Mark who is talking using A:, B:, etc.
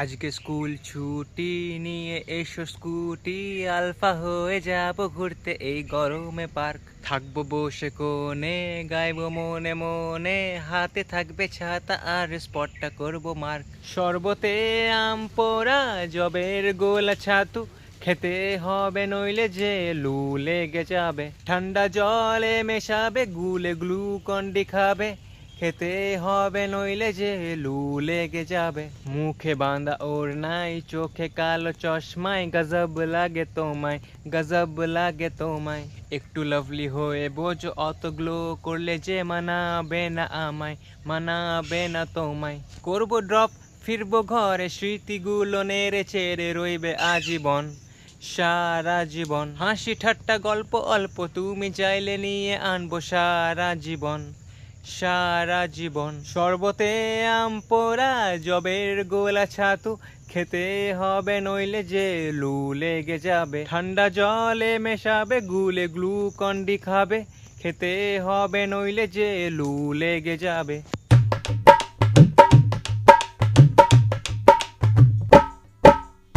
A: আজকে স্কুল ছুটি নিয়ে এসো স্কুটি, আলফা হয়ে যাব ঘুরতে এই গরমে পার্ক। থাকবো বসে কোণে, গাইবো মনে মনে, হাতে থাকবে ছাতা আর স্পটটা করব মার্ক। শরবতে আম পোড়া, জবের গোলা ছাতু, খেতে হবে নইলে যে লু লেগে যাবে। ঠান্ডা জলে মেশাবে, গুলে গ্লুকন্ডি খাবে, খেতে হবে নইলে যে লু লেগে যাবে। মুখে বাঁধা ওড়নাই, চোখে কালো চশমায়, গজব লাগে তোমায়, গজব লাগে তোমায়। একটু লাভলি হয়ে বোঝো, অত গ্লো করলে যে মানাবে না আমায়, মানাবে না তোমায়। করবো ড্রপ, ফিরবো ঘরে, স্মৃতিগুলো নেড়ে চেড়ে রইবে আজীবন, সারা জীবন। হাসি ঠাট্টা গল্প অল্প, তুমি চাইলে নিয়ে আনবো সারা জীবন, সারা জীবন। শরবতে আম পোড়া, জবের গোলা ছাতু, খেতে হবে নইলে যে লু লেগে যাবে। ঠান্ডা জলে মেশাবে, গুলে গ্লুকন্ডি খাবে, খেতে হবে নইলে যে লু লেগে যাবে।